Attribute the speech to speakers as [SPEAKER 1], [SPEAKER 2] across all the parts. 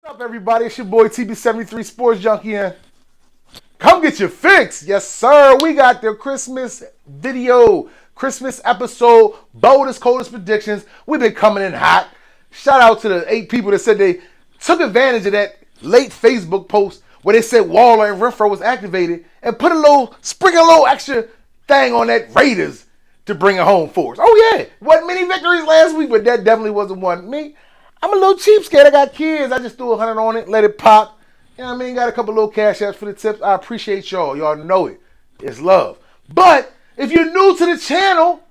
[SPEAKER 1] What up, everybody? It's your boy TB73 Sports Junkie, and come get your fix. Yes, sir. We got the Christmas video, Christmas episode, boldest, coldest predictions. We've been coming in hot. Shout out to the 8 people that said they took advantage of that late Facebook post where they said Waller and Renfro was activated and sprinkle a little extra thing on that Raiders to bring it home for us. Oh, yeah. Wasn't many victories last week, but that definitely wasn't one. I'm a little cheapskate. I got kids. I just threw 100 on it, let it pop. You know what I mean? Got a couple little cash apps for the tips. I appreciate y'all. Y'all know it. It's love. But if you're new to the channel,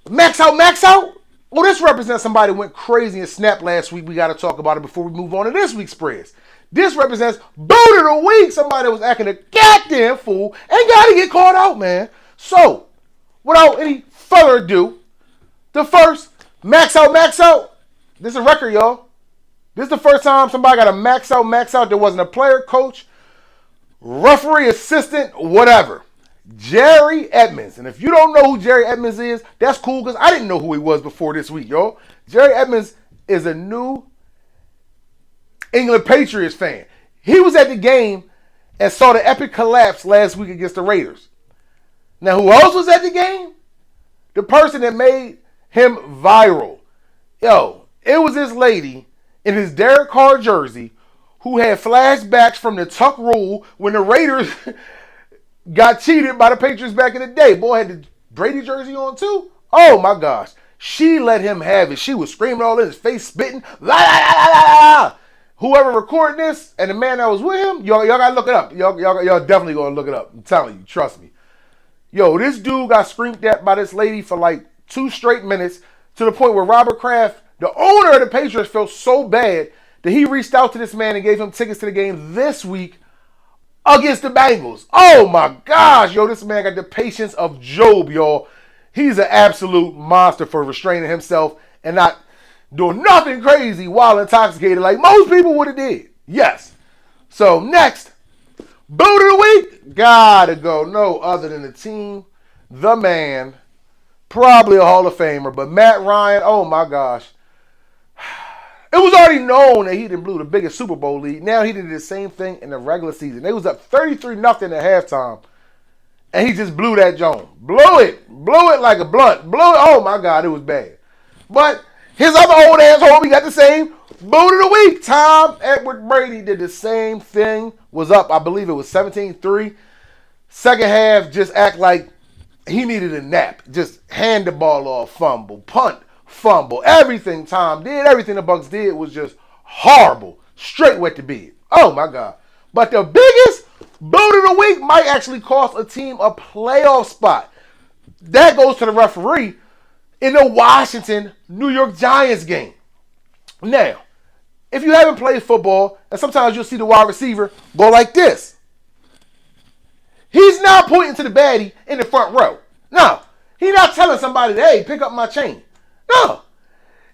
[SPEAKER 1] max out. Well, this represents somebody who went crazy and snapped last week. We got to talk about it before we move on to this week's spreads. This represents boot of the week. Somebody that was acting a goddamn fool and got to get called out, man. So, without any further ado, the first max out. This is a record, y'all. This is the first time somebody got a max out. There wasn't a player, coach, referee, assistant, whatever. Jerry Edmonds. And if you don't know who Jerry Edmonds is, that's cool because I didn't know who he was before this week, y'all. Jerry Edmonds is a New England Patriots fan. He was at the game and saw the epic collapse last week against the Raiders. Now, who else was at the game? The person that made him viral. Yo, it was this lady in his Derek Carr jersey who had flashbacks from the Tuck rule when the Raiders got cheated by the Patriots back in the day. Boy had the Brady jersey on too. Oh my gosh. She let him have it. She was screaming all in his face, spitting. La, la, la, la, la, la. Whoever recorded this and the man that was with him, y'all gotta look it up. Y'all definitely gonna look it up. I'm telling you, trust me. Yo, this dude got screamed at by this lady for like 2 straight minutes to the point where Robert Kraft, the owner of the Patriots, felt so bad that he reached out to this man and gave him tickets to the game this week against the Bengals. Oh my gosh, yo, this man got the patience of Job, y'all. He's an absolute monster for restraining himself and not doing nothing crazy while intoxicated like most people would have did. Yes. So next, boot of the week, gotta go. No other than the team, the man, probably a Hall of Famer, but Matt Ryan, oh my gosh. It was already known that he done blew the biggest Super Bowl lead. Now he did the same thing in the regular season. They was up 33-0 at halftime, and he just blew that joint. Blew it like a blunt. Blew it. Oh my God, it was bad. But his other old ass homie got the same boot of the week. Tom Edward Brady did the same thing. Was up, I believe it was 17-3. Second half, just act like he needed a nap. Just hand the ball off, fumble, punt, fumble. Everything Tom did, everything the Bucs did was just horrible. Straight wet to bed. Oh my God. But the biggest boot of the week might actually cost a team a playoff spot. That goes to the referee in the Washington-New York Giants game. Now, if you haven't played football, and sometimes you'll see the wide receiver go like this. He's not pointing to the baddie in the front row. No. He's not telling somebody, hey, pick up my chain. No.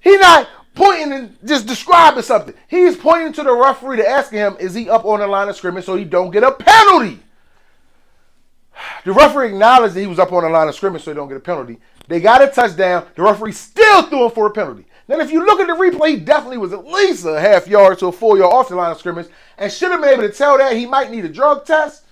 [SPEAKER 1] He's not pointing and just describing something. He's pointing to the referee to asking him, is he up on the line of scrimmage so he don't get a penalty? The referee acknowledged that he was up on the line of scrimmage so he don't get a penalty. They got a touchdown. The referee still threw him for a penalty. Then if you look at the replay, he definitely was at least a half yard to a full yard off the line of scrimmage and should have been able to tell that he might need a drug test.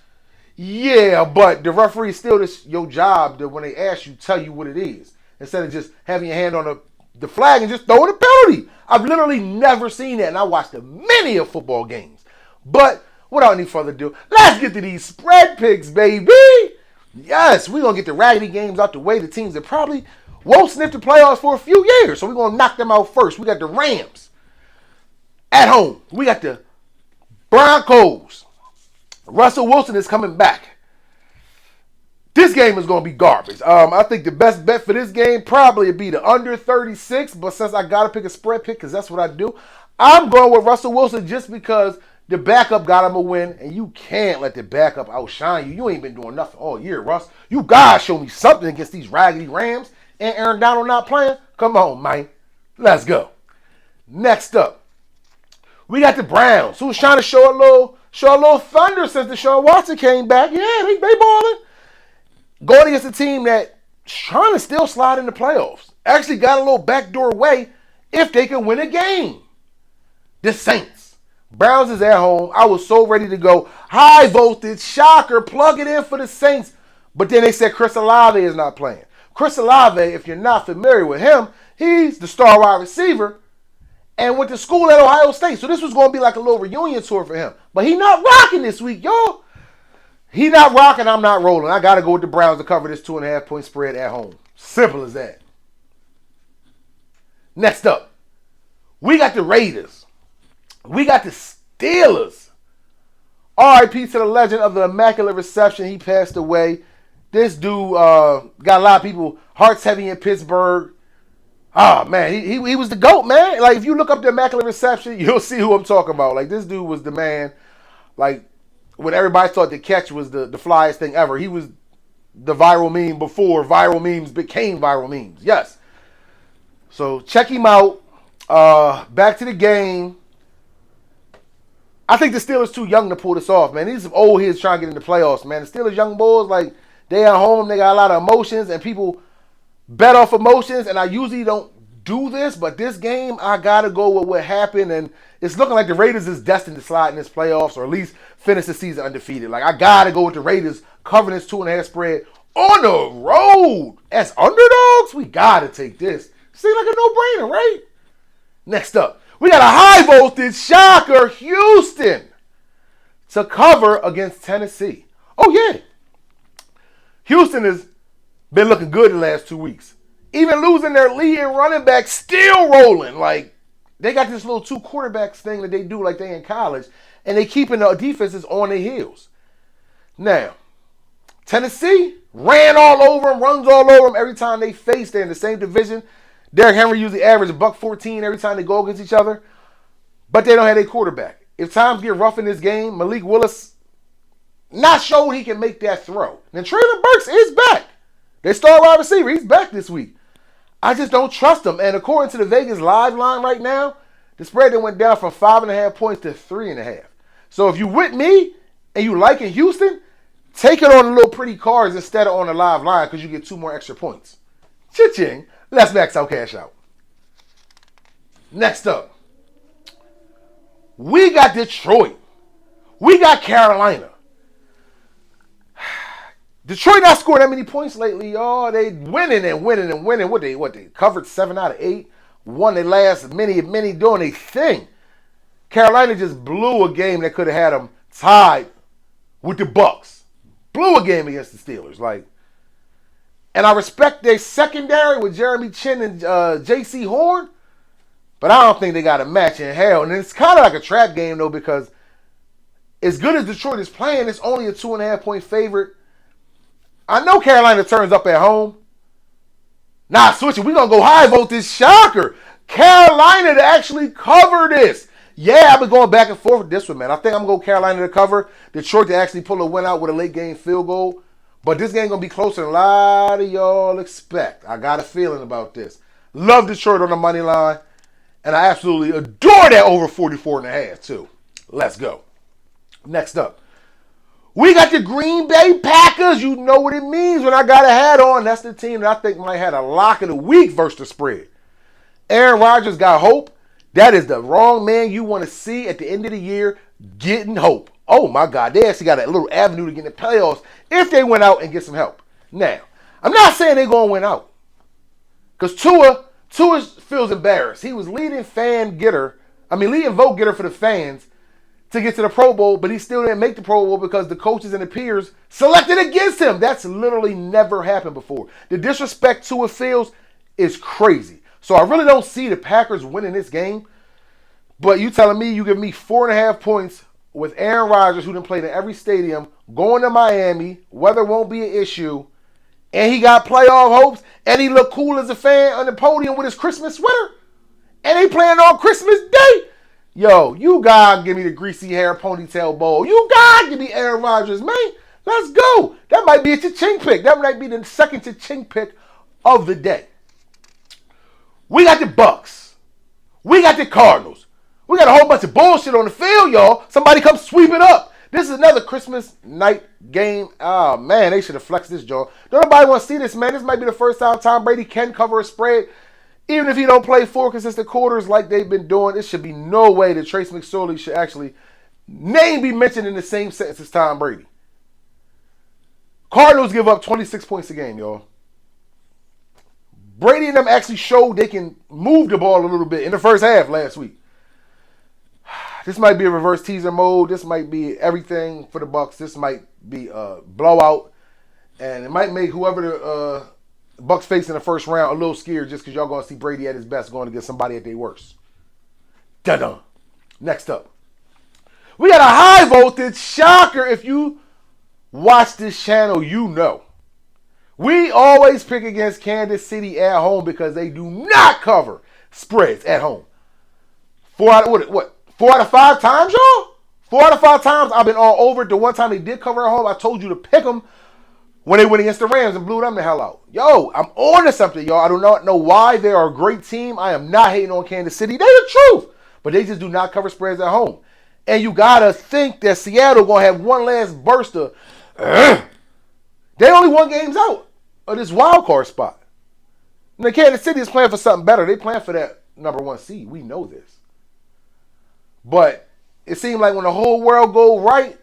[SPEAKER 1] Yeah, but the referee still, this your job to, when they ask you, tell you what it is. Instead of just having your hand on the flag and just throwing a penalty. I've literally never seen that, and I watched many of football games. But without any further ado, let's get to these spread picks, baby. Yes, we're going to get the raggedy games out the way. The teams that probably won't sniff the playoffs for a few years. So we're going to knock them out first. We got the Rams at home. We got the Broncos. Russell Wilson is coming back. This game is going to be garbage. I think the best bet for this game probably would be the under 36. But since I got to pick a spread pick because that's what I do, I'm going with Russell Wilson just because the backup got him a win. And you can't let the backup outshine you. You ain't been doing nothing all year, Russ. You got to show me something against these raggedy Rams. And Aaron Donald not playing. Come on, man. Let's go. Next up, we got the Browns, who's trying to show a little thunder since Deshaun Watson came back. Yeah, they balling. Going against a team that's trying to still slide in the playoffs. Actually got a little backdoor way if they can win a game. The Saints. Browns is at home. I was so ready to go. High voltage, shocker, plug it in for the Saints. But then they said Chris Olave is not playing. Chris Olave, if you're not familiar with him, he's the star wide receiver and went to school at Ohio State. So this was going to be like a little reunion tour for him. But he not rocking this week, y'all. He not rocking, I'm not rolling. I got to go with the Browns to cover this 2.5-point spread at home. Simple as that. Next up, we got the Raiders. We got the Steelers. R.I.P. to the legend of the Immaculate Reception. He passed away. This dude got a lot of people hearts heavy in Pittsburgh. Oh, man, he was the GOAT, man. Like, if you look up the Immaculate Reception, you'll see who I'm talking about. Like, this dude was the man. Like, when everybody thought the catch was the flyest thing ever, he was the viral meme before viral memes became viral memes. Yes. So, check him out. Back to the game. I think the Steelers too young to pull this off, man. These old heads trying to get in the playoffs, man. The Steelers young boys, like, they at home, they got a lot of emotions, and people bet off emotions, and I usually don't do this, but this game, I got to go with what happened, and it's looking like the Raiders is destined to slide in this playoffs, or at least finish the season undefeated. Like, I got to go with the Raiders covering this 2.5 spread on the road. As underdogs, we got to take this. Seems like a no-brainer, right? Next up, we got a high-voltage shocker, Houston, to cover against Tennessee. Oh, yeah. Houston has been looking good the last 2 weeks. Even losing their lead and running back, still rolling. Like, they got this little 2 quarterbacks thing that they do like they in college, and they keeping the defenses on their heels. Now, Tennessee ran all over them, runs all over them every time they face. They're in the same division. Derrick Henry usually averages $114 every time they go against each other, but they don't have a quarterback. If times get rough in this game, Malik Willis not showed he can make that throw. Then Traylon Burks is back. They star wide receiver. He's back this week. I just don't trust him. And according to the Vegas live line right now, the spread that went down from 5.5 points to 3.5. So if you with me and you like in Houston, take it on the little pretty cards instead of on the live line because you get 2 more extra points. Cha-ching. Let's max out cash out. Next up, we got Detroit. We got Carolina. Detroit not scoring that many points lately, y'all. They winning and winning and winning. What they covered 7 out of 8. Won their last many doing their thing. Carolina just blew a game that could have had them tied with the Bucks. Blew a game against the Steelers. Like, and I respect their secondary with Jeremy Chin and J.C. Horn, but I don't think they got a match in hell. And it's kind of like a trap game, though, because as good as Detroit is playing, it's only a 2.5-point favorite. I know Carolina turns up at home. Nah, switch it. We're going to go high voltage shocker. Carolina to actually cover this. Yeah, I've been going back and forth with this one, man. I think I'm going to go Carolina to cover. Detroit to actually pull a win out with a late game field goal. But this game going to be closer than a lot of y'all expect. I got a feeling about this. Love Detroit on the money line. And I absolutely adore that over 44.5 too. Let's go. Next up, we got the Green Bay Packers. You know what it means when I got a hat on. That's the team that I think might have a lock of the week versus the spread. Aaron Rodgers got hope. That is the wrong man you want to see at the end of the year getting hope. Oh, my God. They actually got a little avenue to get in the playoffs if they went out and get some help. Now, I'm not saying they're going to win out. Because Tua feels embarrassed. He was leading vote getter for the fans to get to the Pro Bowl, but he still didn't make the Pro Bowl because the coaches and the peers selected against him. That's literally never happened before. The disrespect Tua feels is crazy. So I really don't see the Packers winning this game. But you telling me you give me 4.5 points with Aaron Rodgers, who done played in every stadium, going to Miami, weather won't be an issue, and he got playoff hopes, and he looked cool as a fan on the podium with his Christmas sweater, and they playing on Christmas Day. Yo, you gotta give me the greasy hair ponytail bowl. You gotta give me Aaron Rodgers, man. Let's go. That might be a cha-ching pick. That might be the second cha-ching pick of the day. We got the Bucks. We got the Cardinals. We got a whole bunch of bullshit on the field, y'all. Somebody come sweep it up. This is another Christmas night game. Oh, man, they should have flexed this, y'all. Don't nobody want to see this, man. This might be the first time Tom Brady can cover a spread Even if he don't play 4 consistent quarters like they've been doing, it should be no way that Trace McSorley should actually name be mentioned in the same sentence as Tom Brady. Cardinals give up 26 points a game, y'all. Brady and them actually showed they can move the ball a little bit in the first half last week. This might be a reverse teaser mode. This might be everything for the Bucs. This might be a blowout. And it might make whoever the Bucs face in the first round a little scared just because y'all going to see Brady at his best going against somebody at their worst. Dun-dun. Next up. We got a high voltage shocker. If you watch this channel, you know. We always pick against Kansas City at home because they do not cover spreads at home. 4 out of 5 times, y'all? 4 out of 5 times I've been all over it. The one time they did cover at home, I told you to pick them when they went against the Rams and blew them the hell out. Yo, I'm on to something, y'all. I do not know why. They are a great team. I am not hating on Kansas City. They're the truth. But they just do not cover spreads at home. And you got to think that Seattle going to have one last burst of... They only won games out of this wild card spot. And the Kansas City is playing for something better. They playing for that number 1 seed. We know this. But it seemed like when the whole world go right,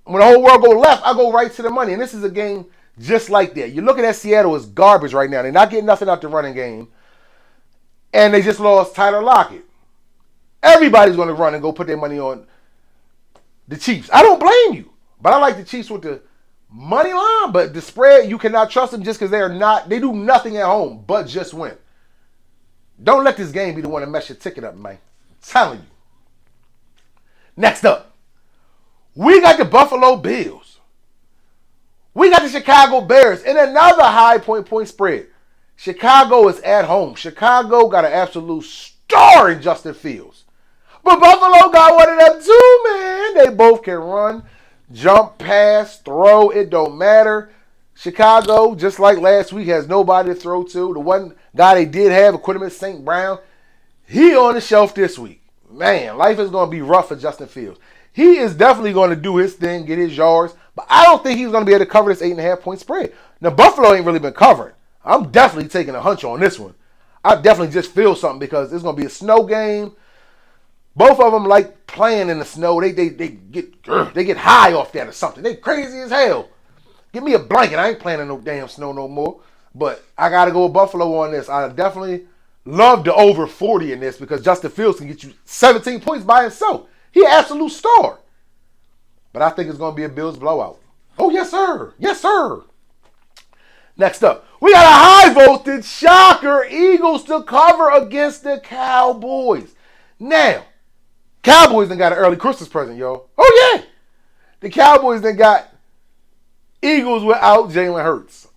[SPEAKER 1] when the whole world go left, I go right to the money. And this is a game just like that. You're looking at Seattle as garbage right now. They're not getting nothing out the running game. And they just lost Tyler Lockett. Everybody's going to run and go put their money on the Chiefs. I don't blame you. But I like the Chiefs with the money line. But the spread, you cannot trust them just because they do nothing at home but just win. Don't let this game be the one to mess your ticket up, man. I'm telling you. Next up, we got the Buffalo Bills. We got the Chicago Bears in another high point spread. Chicago is at home. Chicago got an absolute star in Justin Fields. But Buffalo got one of them too, man. They both can run, jump, pass, throw. It don't matter. Chicago, just like last week, has nobody to throw to. The one guy they did have, Equinemius St. Brown, he on the shelf this week. Man, life is going to be rough for Justin Fields. He is definitely going to do his thing, get his yards, but I don't think he's going to be able to cover this 8.5 point spread. Now, Buffalo ain't really been covering. I'm definitely taking a hunch on this one. I definitely just feel something because it's going to be a snow game. Both of them like playing in the snow. They get high off that or something. They crazy as hell. Give me a blanket. I ain't playing in no damn snow no more. But I got to go with Buffalo on this. I definitely love the over 40 in this because Justin Fields can get you 17 points by himself. He an absolute star. But I think it's going to be a Bills blowout. Oh, yes, sir. Yes, sir. Next up, we got a high voltage shocker. Eagles to cover against the Cowboys. Now, Cowboys done got an early Christmas present, y'all. Oh, yeah. The Cowboys done got Eagles without Jalen Hurts.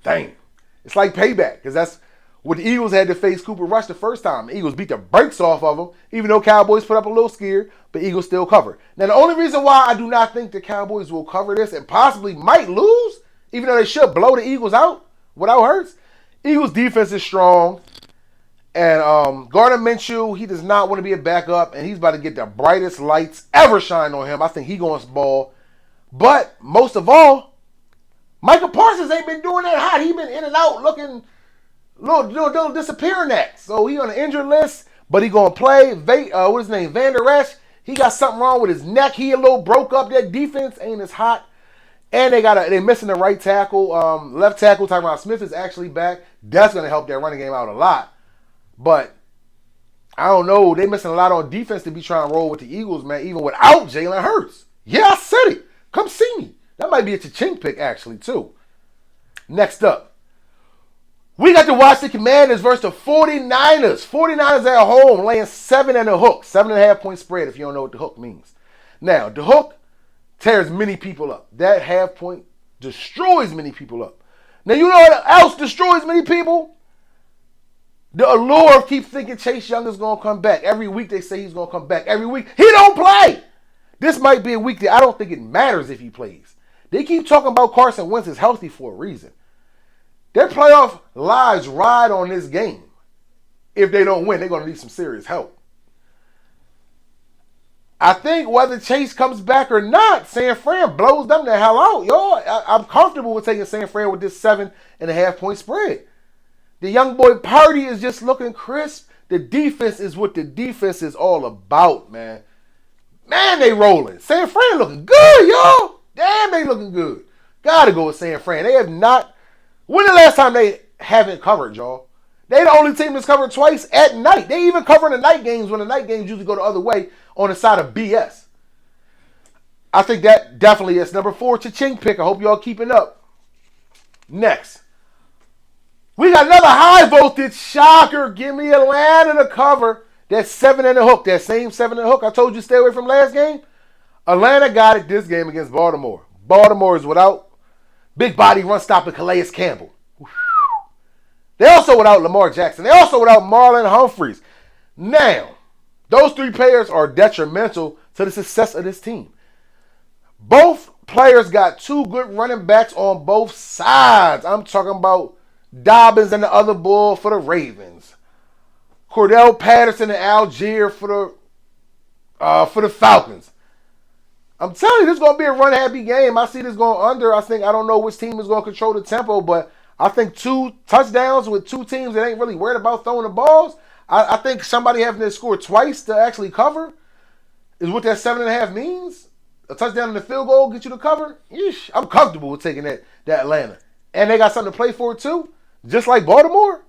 [SPEAKER 1] Dang. It's like payback because that's what the Eagles had to face Cooper Rush the first time. The Eagles beat the brakes off of them, even though Cowboys put up a little scare, but Eagles still cover. Now, the only reason why I do not think the Cowboys will cover this and possibly might lose, even though they should blow the Eagles out without Hurts, Eagles defense is strong. And Gardner Minshew, he does not want to be a backup, and he's about to get the brightest lights ever shine on him. I think he's going to ball. But most of all, Micah Parsons ain't been doing that hot. He's been in and out looking little disappearing acts. So he on the injured list, but he going to play. What's his name? Van Der Esch. He got something wrong with his neck. He a little broke up. That defense ain't as hot. And they're missing the right tackle. Left tackle, Tyron Smith is actually back. That's going to help their running game out a lot. But I don't know. They're missing a lot on defense to be trying to roll with the Eagles, man, even without Jalen Hurts. Yeah, I said it. Come see me. That might be a cha-ching pick, actually, too. Next up, we got to watch the Commanders versus the 49ers. 49ers at home, laying 7 and a hook. 7.5 point spread, if you don't know what the hook means. Now, the hook tears many people up. That half point destroys many people up. Now, you know what else destroys many people? The allure of keep thinking Chase Young is going to come back. Every week they say he's going to come back. Every week, he don't play. This might be a week that I don't think it matters if he plays. They keep talking about Carson Wentz is healthy for a reason. Their playoff lives ride on this game. If they don't win, they're going to need some serious help. I think whether Chase comes back or not, San Fran blows them the hell out, y'all. I'm comfortable with taking San Fran with this 7.5 point spread. The young boy Purdy is just looking crisp. The defense is what the defense is all about, man. Man, they rolling. San Fran looking good, y'all. Damn, they looking good. Gotta go with San Fran. They have not. When the last time they haven't covered, y'all? They the only team that's covered twice at night. They even covering the night games when the night games usually go the other way on the side of BS. I think that definitely is number 4 cha-ching pick. I hope y'all keeping up. Next. We got another high voltage shocker. Give me Atlanta to cover. That's 7 and a hook. That same 7 and a hook I told you stay away from last game. Atlanta got it this game against Baltimore. Baltimore is without big body run stopper Calais Campbell. They also without Lamar Jackson. They also without Marlon Humphreys. Now, those 3 players are detrimental to the success of this team. Both players got 2 good running backs on both sides. I'm talking about Dobbins and the other bull for the Ravens. Cordell Patterson and Algier for the Falcons. I'm telling you, this is going to be a run-happy game. I see this going under. I don't know which team is going to control the tempo, but I think 2 touchdowns with 2 teams that ain't really worried about throwing the balls. I think somebody having to score twice to actually cover is what that 7.5 means. A touchdown and a field goal get you to cover. Yeesh, I'm comfortable with taking that Atlanta. And they got something to play for too. Just like Baltimore.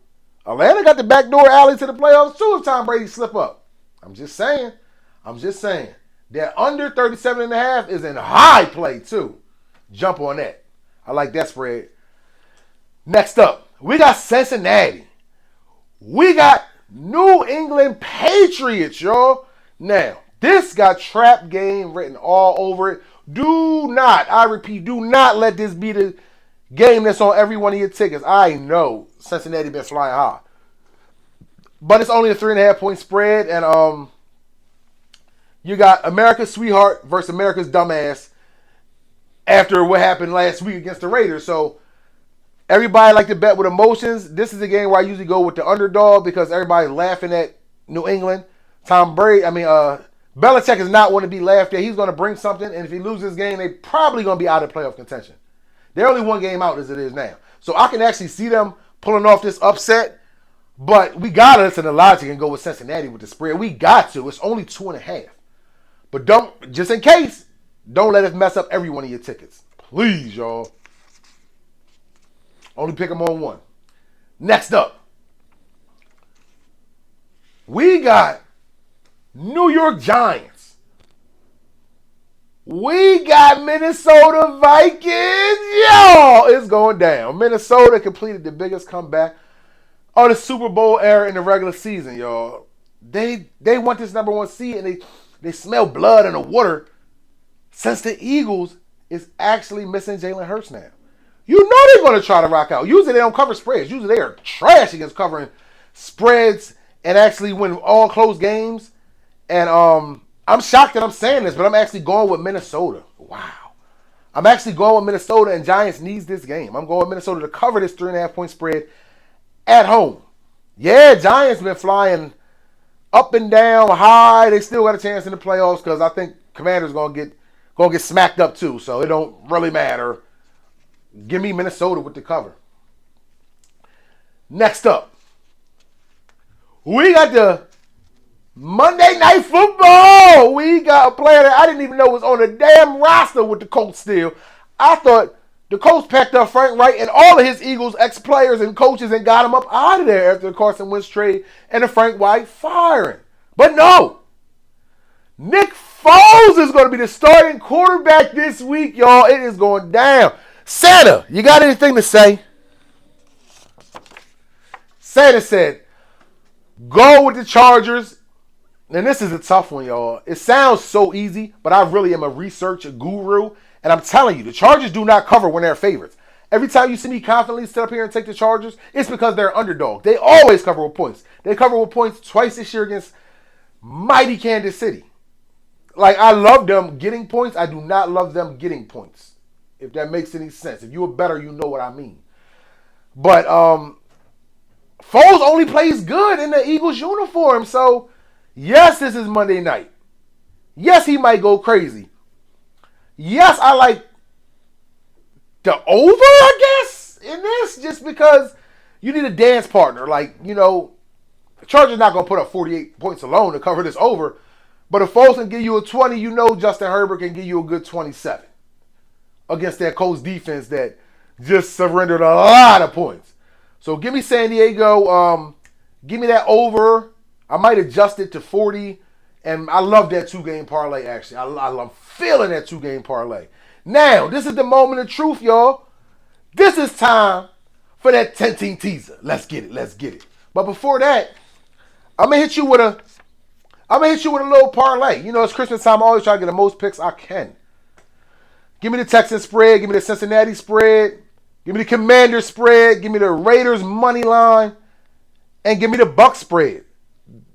[SPEAKER 1] Atlanta got the backdoor alley to the playoffs too if Tom Brady slip up. I'm just saying. That under 37.5 is in high play too. Jump on that. I like that spread. Next up, we got Cincinnati. We got New England Patriots, y'all. Now, this got trap game written all over it. Do not, I repeat, do not let this be the game that's on every one of your tickets. I know Cincinnati been flying high. But it's only a 3.5 point spread. And you got America's sweetheart versus America's dumbass after what happened last week against the Raiders. So everybody like to bet with emotions. This is a game where I usually go with the underdog because everybody's laughing at New England. Belichick is not one to be laughed at. He's going to bring something, and if he loses this game, they're probably going to be out of playoff contention. They're only 1 game out as it is now. So I can actually see them pulling off this upset, but we got to listen to logic and go with Cincinnati with the spread. We got to. It's only 2.5. But don't, just in case, don't let it mess up every one of your tickets. Please, y'all. Only pick them on 1. Next up, we got New York Giants. We got Minnesota Vikings. Y'all, it's going down. Minnesota completed the biggest comeback of the Super Bowl era in the regular season, y'all. They want this number 1 seed, and they smell blood in the water since the Eagles is actually missing Jalen Hurts now. You know they're going to try to rock out. Usually they don't cover spreads. Usually they are trash against covering spreads and actually win all close games. And I'm shocked that I'm saying this, but I'm actually going with Minnesota. Wow. I'm actually going with Minnesota, and Giants needs this game. I'm going with Minnesota to cover this 3.5 point spread at home. Yeah, Giants been flying up and down, high. They still got a chance in the playoffs because I think Commanders gonna get smacked up too. So it don't really matter. Give me Minnesota with the cover. Next up, we got the Monday Night Football. We got a player that I didn't even know was on the damn roster with the Colts still. I thought the Colts packed up Frank Wright and all of his Eagles ex-players and coaches and got him up out of there after the Carson Wentz trade and the Frank Wright firing. But no. Nick Foles is going to be the starting quarterback this week, y'all. It is going down. Santa, you got anything to say? Santa said, go with the Chargers. And this is a tough one, y'all. It sounds so easy, but I really am a research guru. And I'm telling you, the Chargers do not cover when they're favorites. Every time you see me confidently sit up here and take the Chargers, it's because they're underdog. They always cover with points. They cover with points twice this year against mighty Kansas City. Like, I love them getting points. I do not love them getting points. If that makes any sense. If you're better, you know what I mean. But Foles only plays good in the Eagles uniform. So, yes, this is Monday night. Yes, he might go crazy. Yes, I like the over, I guess, in this. Just because You need a dance partner. Like, you know, the Chargers not going to put up 48 points alone to cover this over. But if Foles can give you a 20, you know Justin Herbert can give you a good 27 against that Colts defense that just surrendered a lot of points. So give me San Diego. Give me that over. I might adjust it to 40. And I love that 2-game parlay, actually. I love feeling that 2-game parlay. Now, this is the moment of truth, y'all. This is time for that 10-team teaser. Let's get it. Let's get it. But before that, I'm gonna hit you with a little parlay. You know, it's Christmas time. I always try to get the most picks I can. Give me the Texans spread. Give me the Cincinnati spread. Give me the Commanders spread. Give me the Raiders money line. And give me the Bucs spread.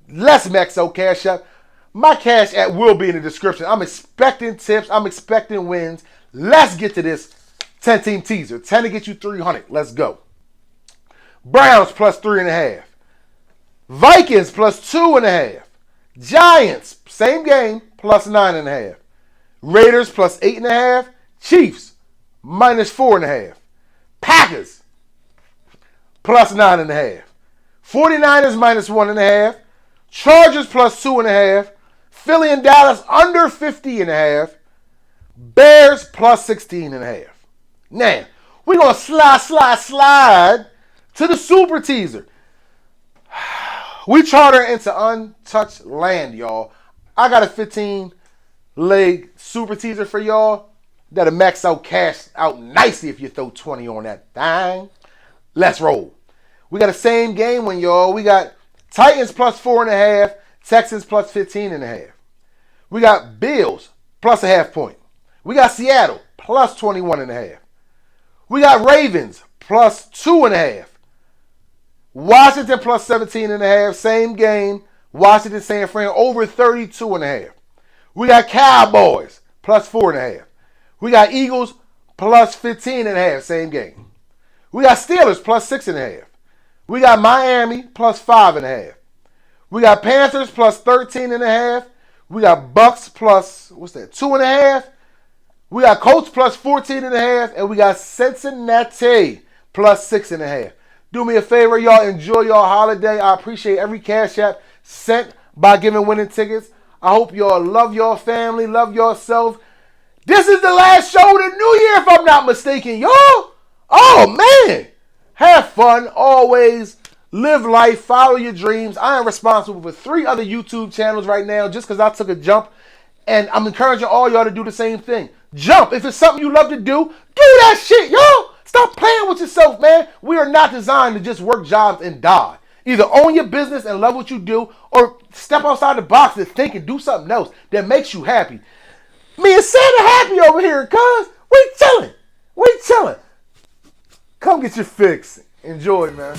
[SPEAKER 1] Let's max out Cash App. My Cash App will be in the description. I'm expecting tips. I'm expecting wins. Let's get to this 10-team teaser. 10 to get you 300. Let's go. Browns plus 3.5. Vikings plus 2.5. Giants, same game, plus 9.5. Raiders plus 8.5. Chiefs minus 4.5. Packers plus 9.5. 49ers minus 1.5. Chargers plus 2.5. Philly and Dallas under 50.5. Bears plus 16.5. Now, we're going to slide to the super teaser. We charter into untouched land, y'all. I got a 15-leg super teaser for y'all that'll max out cash out nicely if you throw 20 on that thing. Let's roll. We got the same game one, y'all. We got Titans plus 4.5, Texans plus 15.5. We got Bills plus a half point. We got Seattle plus 21.5. We got Ravens plus 2.5. Washington plus 17.5. Same game. Washington San Fran over 32.5. We got Cowboys plus 4.5. We got Eagles plus 15.5. Same game. We got Steelers plus 6.5. We got Miami plus 5.5. We got Panthers plus 13.5. We got Bucks plus, 2.5. We got Colts plus 14.5. And we got Cincinnati plus 6.5. Do me a favor, y'all. Enjoy your holiday. I appreciate every Cash App sent by giving winning tickets. I hope y'all love your family, love yourself. This is the last show of the new year, if I'm not mistaken, y'all. Oh, man. Have fun. Always live life. Follow your dreams. I am responsible for 3 other YouTube channels right now just because I took a jump. And I'm encouraging all y'all to do the same thing. Jump. If it's something you love to do that shit, y'all. Stop playing with yourself, man. We are not designed to just work jobs and die. Either own your business and love what you do, or step outside the box and think and do something else that makes you happy. Me and Santa happy over here, cuz. We chilling. Come get your fix. Enjoy, man.